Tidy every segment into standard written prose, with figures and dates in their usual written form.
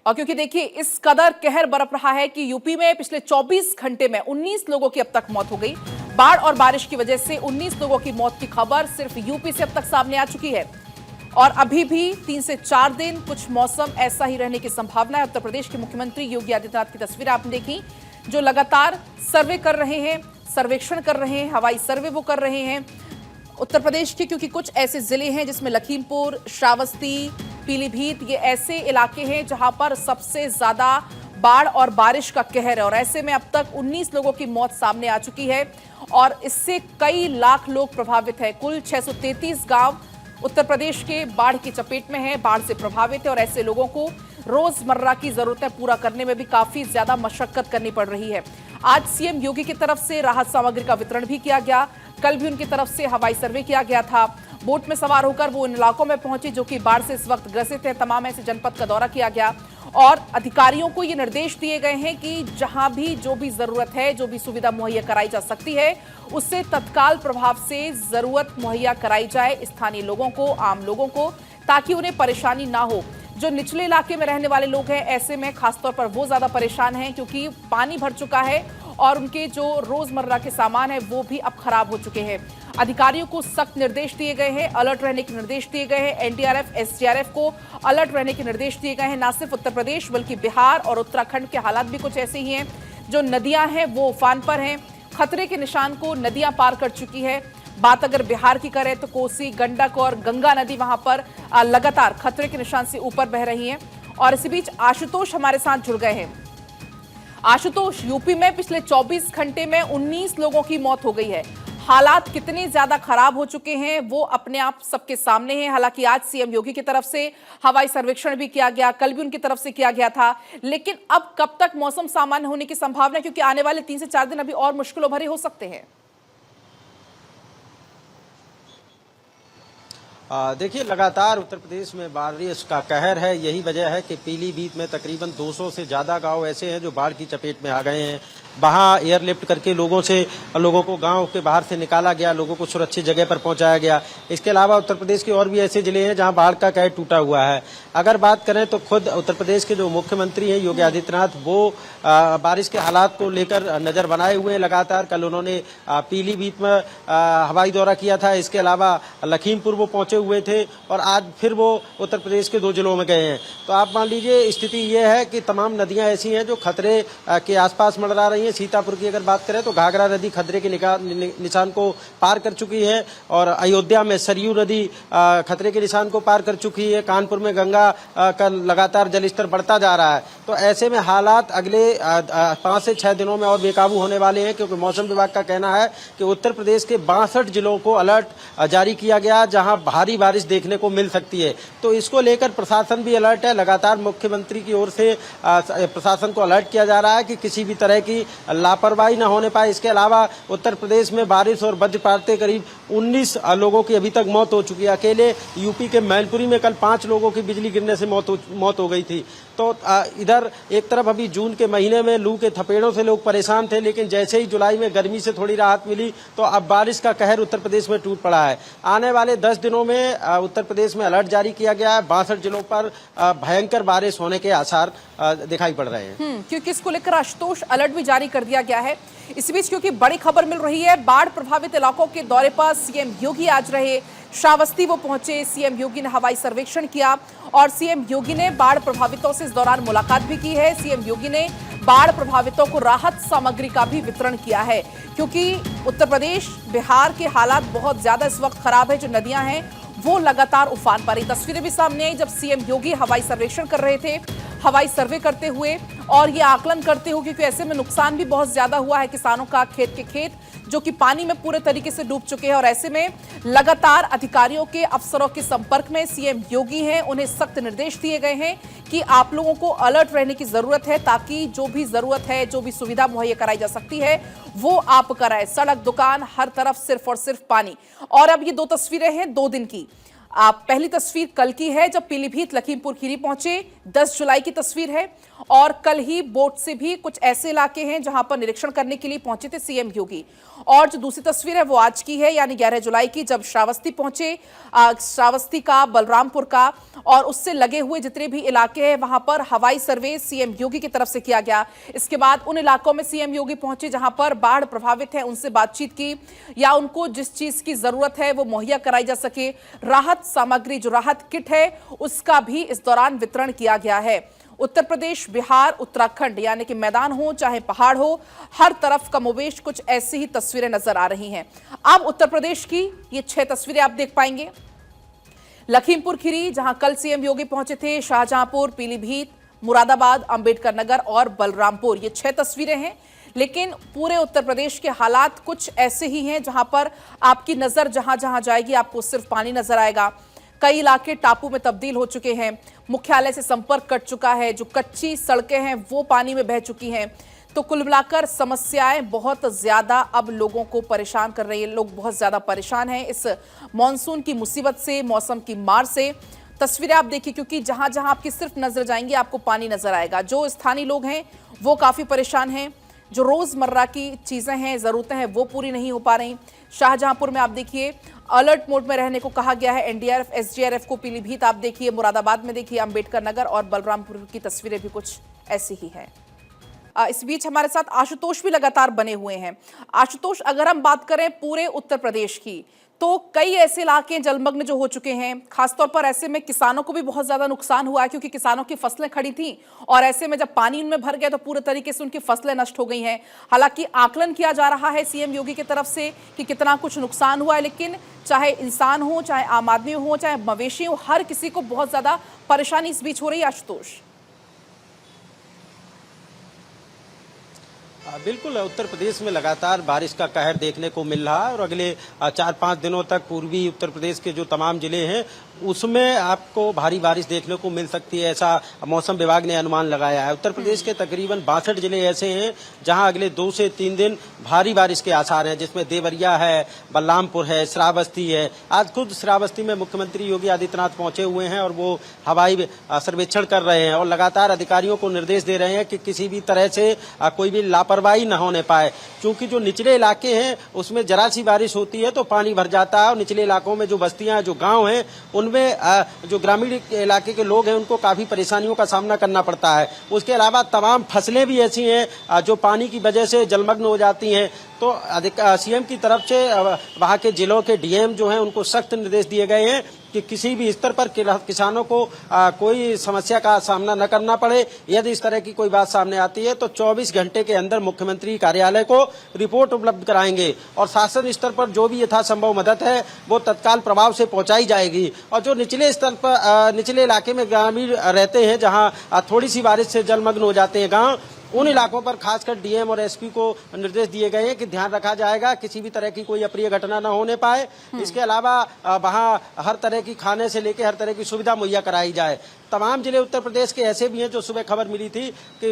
और क्योंकि देखिए इस कदर कहर बरप रहा है कि यूपी में पिछले 24 घंटे में 19 लोगों की अब तक मौत हो गई। बाढ़ और बारिश की वजह से 19 लोगों की मौत की खबर सिर्फ यूपी से अब तक सामने आ चुकी है और अभी भी 3 से 4 दिन कुछ मौसम ऐसा ही रहने की संभावना है। उत्तर प्रदेश के मुख्यमंत्री योगी आदित्यनाथ की तस्वीरें आपने देखी, जो लगातार सर्वे कर रहे हैं, सर्वेक्षण कर रहे हैं, हवाई सर्वे वो कर रहे हैं उत्तर प्रदेश के, क्योंकि कुछ ऐसे जिले हैं जिसमें लखीमपुर, श्रावस्ती, पीलीभीत, ये ऐसे इलाके हैं जहां पर सबसे ज्यादा बाढ़ और बारिश का कहर है और ऐसे में अब तक 19 लोगों की मौत सामने आ चुकी है और इससे कई लाख लोग प्रभावित हैं। कुल 633 गांव उत्तर प्रदेश के बाढ़ की चपेट में हैं, बाढ़ से प्रभावित है और ऐसे लोगों को रोजमर्रा की जरूरतें पूरा करने में भी काफी ज्यादा मशक्कत करनी पड़ रही है। आज सीएम योगी की तरफ से राहत सामग्री का वितरण भी किया गया, कल भी उनकी तरफ से हवाई सर्वे किया गया था। बोट में सवार होकर वो उन इलाकों में पहुंचे जो कि बाढ़ से इस वक्त ग्रसित है। तमाम ऐसे जनपद का दौरा किया गया और अधिकारियों को ये निर्देश दिए गए हैं कि जहां भी जो भी जरूरत है, जो भी सुविधा मुहैया कराई जा सकती है, उससे तत्काल प्रभाव से जरूरत मुहैया कराई जाए स्थानीय लोगों को, आम लोगों को, ताकि उन्हें परेशानी ना हो। जो निचले इलाके में रहने वाले लोग हैं, ऐसे में खासतौर पर वो ज्यादा परेशान हैं क्योंकि पानी भर चुका है और उनके जो रोजमर्रा के सामान है वो भी अब खराब हो चुके हैं। अधिकारियों को सख्त निर्देश दिए गए हैं, अलर्ट रहने के निर्देश दिए गए हैं। एनडीआरएफ, एसडीआरएफ को अलर्ट रहने के निर्देश दिए गए हैं। न सिर्फ उत्तर प्रदेश बल्कि बिहार और उत्तराखंड के हालात भी कुछ ऐसे ही हैं। जो नदियां हैं वो उफान पर हैं, खतरे के निशान को नदियां पार कर चुकी है। बात अगर बिहार की करें तो कोसी, गंडक और गंगा नदी वहां पर लगातार खतरे के निशान से ऊपर बह रही हैं। और इसी बीच आशुतोष हमारे साथ जुड़ गए हैं। आशुतोष, यूपी में पिछले 24 घंटे में 19 लोगों की मौत हो गई है। हालात कितने ज्यादा खराब हो चुके हैं वो अपने आप सबके सामने है। हालांकि आज सीएम योगी की तरफ से हवाई सर्वेक्षण भी किया गया, कल भी उनकी तरफ से किया गया था, लेकिन अब कब तक मौसम सामान्य होने की संभावना है, क्योंकि आने वाले 3 से 4 दिन अभी और मुश्किलों भरे हो सकते हैं? देखिए, लगातार उत्तर प्रदेश में बारिश का कहर है। यही वजह है कि पीलीभीत में तकरीबन 200 से ज़्यादा गांव ऐसे हैं जो बाढ़ की चपेट में आ गए हैं। वहाँ एयरलिफ्ट करके लोगों को गांव के बाहर से निकाला गया, लोगों को सुरक्षित जगह पर पहुंचाया गया। इसके अलावा उत्तर प्रदेश के और भी ऐसे जिले हैं जहां बाढ़ का कहर टूटा हुआ है। अगर बात करें तो खुद उत्तर प्रदेश के जो मुख्यमंत्री हैं योगी आदित्यनाथ, वो बारिश के हालात को लेकर नजर बनाए हुए हैं लगातार। कल उन्होंने पीलीभीत में हवाई दौरा किया था, इसके अलावा लखीमपुर वो पहुंचे हुए थे और आज फिर वो उत्तर प्रदेश के 2 जिलों में गए हैं। तो आप मान लीजिए स्थिति ये है कि तमाम नदियां ऐसी हैं जो खतरे के आसपास मंडरा रही हैं। सीतापुर की अगर बात करें तो घाघरा नदी खतरे के निशान को पार कर चुकी है और अयोध्या में सरयू नदी खतरे के निशान को पार कर चुकी है। कानपुर में गंगा का लगातार जलस्तर बढ़ता जा रहा है। तो ऐसे में हालात अगले 5 से 6 दिनों में और बेकाबू होने वाले हैं, क्योंकि मौसम विभाग का कहना है कि उत्तर प्रदेश के 62 जिलों को अलर्ट जारी किया गया जहां भारी बारिश देखने को मिल सकती है। तो इसको लेकर प्रशासन भी अलर्ट है। लगातार मुख्यमंत्री की ओर से प्रशासन को अलर्ट किया जा रहा है कि किसी भी तरह की लापरवाही न होने पाए। इसके अलावा उत्तर प्रदेश में बारिश और वज्रपात से करीब 19 लोगों की अभी तक मौत हो चुकी है। अकेले यूपी के मैनपुरी में कल 5 लोगों की बिजली गिरने से मौत हो गई थी। तो इधर एक तरफ अभी जून के महीने में लू के थपेड़ों से लोग परेशान थे, लेकिन जैसे ही जुलाई में गर्मी से थोड़ी राहत मिली तो अब बारिश का कहर उत्तर प्रदेश में टूट पड़ा है। आने वाले 10 दिनों में उत्तर प्रदेश में अलर्ट जारी किया गया है। 62 जिलों पर भयंकर बारिश होने के आसार दिखाई पड़ रहे हैं। क्योंकि इसको लेकर आशुतोष अलर्ट भी जारी कर दिया गया है। इसी बीच क्योंकि बड़ी खबर मिल रही है, बाढ़ प्रभावित इलाकों के दौरे पर सीएम योगी आज रहे। श्रावस्ती वो पहुंचे, सीएम योगी ने हवाई सर्वेक्षण किया और सीएम योगी ने बाढ़ प्रभावितों से इस दौरान मुलाकात भी की है। सीएम योगी ने बाढ़ प्रभावितों को राहत सामग्री का भी वितरण किया है, क्योंकि उत्तर प्रदेश, बिहार के हालात बहुत ज्यादा इस वक्त खराब है। जो नदियां हैं वो लगातार उफान पर। तस्वीरें भी सामने आई जब सीएम योगी हवाई सर्वेक्षण कर रहे थे, हवाई सर्वे करते हुए और ये आकलन करते हुए, क्योंकि ऐसे में नुकसान भी बहुत ज्यादा हुआ है किसानों का। खेत के खेत जो कि पानी में पूरे तरीके से डूब चुके हैं और ऐसे में लगातार अधिकारियों के, अफसरों के संपर्क में सीएम योगी हैं। उन्हें सख्त निर्देश दिए गए हैं कि आप लोगों को अलर्ट रहने की जरूरत है, ताकि जो भी जरूरत है, जो भी सुविधा मुहैया कराई जा सकती है वो आप कराएं। सड़क, दुकान, हर तरफ सिर्फ और सिर्फ पानी। और अब ये 2 तस्वीरें हैं 2 दिन की। पहली तस्वीर कल की है जब पीलीभीत लखीमपुर खीरी पहुंचे, 10 जुलाई की तस्वीर है। और कल ही बोट से भी कुछ ऐसे इलाके हैं जहां पर निरीक्षण करने के लिए पहुंचे थे सीएम योगी। और जो दूसरी तस्वीर है वो आज की है, यानी 11 जुलाई की, जब श्रावस्ती पहुंचे, श्रावस्ती का, बलरामपुर का और उससे लगे हुए जितने भी इलाके हैं वहां पर हवाई सर्वे सीएम योगी की तरफ से किया गया। इसके बाद उन इलाकों में सीएम योगी पहुंचे जहां पर बाढ़ प्रभावित है, उनसे बातचीत की या उनको जिस चीज की जरूरत है वो मुहैया कराई जा सके। राहत सामग्री, जो राहत किट है, उसका भी इस दौरान वितरण किया गया है। उत्तर प्रदेश, बिहार, उत्तराखंड, यानी कि मैदान हो चाहे पहाड़ हो, हर तरफ कमोवेश कुछ ऐसी ही तस्वीरें नजर आ रही हैं। अब उत्तर प्रदेश की ये 6 तस्वीरें आप देख पाएंगे। लखीमपुर खीरी, जहां कल सीएम योगी पहुंचे थे, शाहजहांपुर, पीलीभीत, मुरादाबाद, अंबेडकर नगर और बलरामपुर, ये 6 तस्वीरें हैं। लेकिन पूरे उत्तर प्रदेश के हालात कुछ ऐसे ही हैं जहां पर आपकी नजर जहां जहां जाएगी आपको सिर्फ पानी नजर आएगा। कई इलाके टापू में तब्दील हो चुके हैं, मुख्यालय से संपर्क कट चुका है, जो कच्ची सड़कें हैं वो पानी में बह चुकी हैं। तो कुल मिलाकर समस्याएं बहुत ज्यादा अब लोगों को परेशान कर रही है। लोग बहुत ज्यादा परेशान हैं इस मॉनसून की मुसीबत से, मौसम की मार से। तस्वीरें आप देखिए, क्योंकि जहां जहां आपकी सिर्फ नजर जाएंगी आपको पानी नजर आएगा। जो स्थानीय लोग हैं वो काफी परेशान हैं, जो रोजमर्रा की चीजें हैं, जरूरतें हैं, वो पूरी नहीं हो पा रही। शाहजहांपुर में आप देखिए अलर्ट मोड में रहने को कहा गया है एनडीआरएफ, एसडीआरएफ को। पीलीभीत आप देखिए, मुरादाबाद में देखिए, अंबेडकर नगर और बलरामपुर की तस्वीरें भी कुछ ऐसी ही हैं। इस बीच हमारे साथ आशुतोष भी लगातार बने हुए हैं। आशुतोष, अगर हम बात करें पूरे उत्तर प्रदेश की, तो कई ऐसे इलाके जलमग्न जो हो चुके हैं, खासतौर पर ऐसे में किसानों को भी बहुत ज्यादा नुकसान हुआ है, क्योंकि किसानों की फसलें खड़ी थी और ऐसे में जब पानी उनमें भर गया तो पूरे तरीके से उनकी फसलें नष्ट हो गई हैं। हालांकि आकलन किया जा रहा है सीएम योगी की तरफ से कि कितना कुछ नुकसान हुआ है, लेकिन चाहे इंसान हो, चाहे आम आदमी हो, चाहे मवेशी हो, हर किसी को बहुत ज्यादा परेशानी इस बीच हो रही है। आशुतोष, बिल्कुल, उत्तर प्रदेश में लगातार बारिश का कहर देखने को मिल रहा है और अगले 4-5 दिनों तक पूर्वी उत्तर प्रदेश के जो तमाम जिले हैं उसमें आपको भारी बारिश देखने को मिल सकती है, ऐसा मौसम विभाग ने अनुमान लगाया है। उत्तर प्रदेश के तकरीबन 62 जिले ऐसे हैं जहां अगले 2 से 3 दिन भारी बारिश के आसार हैं, जिसमें देवरिया है, बलरामपुर है, श्रावस्ती है। आज खुद श्रावस्ती में मुख्यमंत्री योगी आदित्यनाथ पहुंचे हुए हैं और वो हवाई सर्वेक्षण कर रहे हैं और लगातार अधिकारियों को निर्देश दे रहे हैं कि किसी भी तरह से कोई भी लापरवाही न होने पाए, क्योंकि जो निचले इलाके हैं उसमें जरा सी बारिश होती है तो पानी भर जाता है और निचले इलाकों में जो बस्तियां, जो गांव हैं, उनमें जो ग्रामीण इलाके के लोग हैं उनको काफी परेशानियों का सामना करना पड़ता है। उसके अलावा तमाम फसलें भी ऐसी हैं जो पानी की वजह से जलमग्न हो जाती हैं। तो सीएम की तरफ से वहां के जिलों के डीएम जो हैं उनको सख्त निर्देश दिए गए हैं कि किसी भी स्तर पर किसानों को कोई समस्या का सामना न करना पड़े। यदि इस तरह की कोई बात सामने आती है तो 24 घंटे के अंदर मुख्यमंत्री कार्यालय को रिपोर्ट उपलब्ध कराएंगे और शासन स्तर पर जो भी यथासंभव मदद है वो तत्काल प्रभाव से पहुंचाई जाएगी। और जो निचले स्तर पर, निचले इलाके में ग्रामीण रहते हैं जहां थोड़ी सी बारिश से जलमग्न हो जाते हैं गाँव, उन इलाकों पर खासकर डीएम और एसपी को निर्देश दिए गए हैं कि ध्यान रखा जाएगा किसी भी तरह की कोई अप्रिय घटना न होने पाए। इसके अलावा वहां हर तरह की खाने से लेकर हर तरह की सुविधा मुहैया कराई जाए। तमाम जिले उत्तर प्रदेश के ऐसे भी हैं जो सुबह खबर मिली थी कि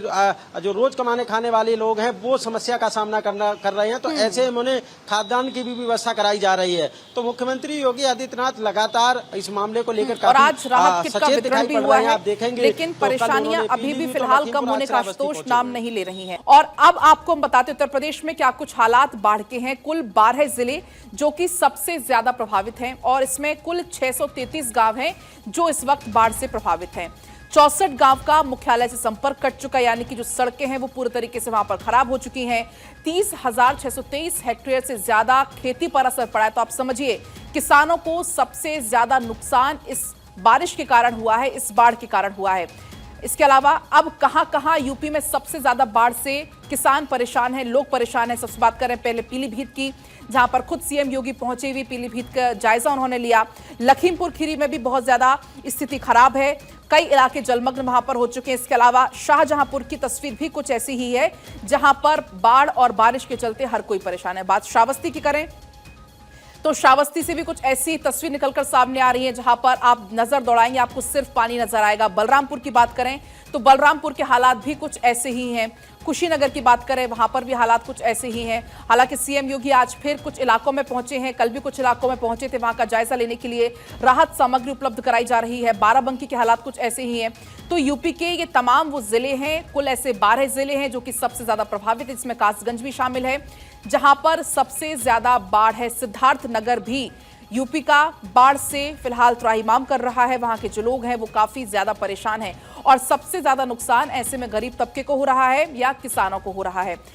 जो रोज कमाने खाने वाले लोग हैं वो समस्या का सामना कर रहे हैं, तो ऐसे में उन्हें खाद्यान्न की भी व्यवस्था कराई जा रही है। तो मुख्यमंत्री योगी आदित्यनाथ लगातार इस मामले को लेकर और आज राहत किट का वितरण भी हुआ है, आप देखेंगे। लेकिन परेशानियां अभी भी फिलहाल कम होने का आशुतोष नाम नहीं ले रही हैं। और अब आपको हम बताते उत्तर प्रदेश में क्या कुछ हालात बाढ़ के हैं। कुल 12 जिले जो कि सबसे ज्यादा प्रभावित हैं और इसमें कुल 633 गांव हैं जो इस वक्त बाढ़ से प्रभावित हैं। 64 गांव का मुख्यालय से संपर्क कट चुका है, यानी कि जो सड़कें हैं वो पूरी तरीके से वहां पर खराब हो चुकी हैं। 30,623 हेक्टेयर से ज्यादा खेती पर असर पड़ा है। तो आप समझिए किसानों को सबसे ज्यादा नुकसान इस बारिश के कारण हुआ है, इस बाढ़ के कारण हुआ है। इसके अलावा अब कहां यूपी में सबसे ज्यादा बाढ़ से किसान परेशान हैं, लोग परेशान हैं। सबसे बात करें पहले पीलीभीत की, जहां पर खुद सीएम योगी पहुंचे हुए, पीलीभीत का जायजा उन्होंने लिया। लखीमपुर खीरी में भी बहुत ज्यादा स्थिति खराब है, कई इलाके जलमग्न वहां पर हो चुके हैं। इसके अलावा शाहजहांपुर की तस्वीर भी कुछ ऐसी ही है, जहां पर बाढ़ और बारिश के चलते हर कोई परेशान है। बात श्रावस्ती की करें तो श्रावस्ती से भी कुछ ऐसी तस्वीर निकलकर सामने आ रही है, जहां पर आप नजर दौड़ाएंगे आपको सिर्फ पानी नजर आएगा। बलरामपुर की बात करें तो बलरामपुर के हालात भी कुछ ऐसे ही हैं। कुशीनगर की बात करें, वहां पर भी हालात कुछ ऐसे ही हैं। हालांकि सीएम योगी आज फिर कुछ इलाकों में पहुंचे हैं, कल भी कुछ इलाकों में पहुंचे थे, वहां का जायजा लेने के लिए राहत सामग्री उपलब्ध कराई जा रही है। बाराबंकी के हालात कुछ ऐसे ही हैं। तो यूपी के ये तमाम वो जिले हैं, कुल ऐसे 12 जिले हैं जो कि सबसे ज्यादा प्रभावित है, इसमें कासगंज भी शामिल है जहां पर सबसे ज्यादा बाढ़ है। सिद्धार्थनगर भी यूपी का बाढ़ से फिलहाल त्राहिमाम कर रहा है। वहां के जो लोग हैं वो काफी ज्यादा परेशान हैं और सबसे ज्यादा नुकसान ऐसे में गरीब तबके को हो रहा है या किसानों को हो रहा है।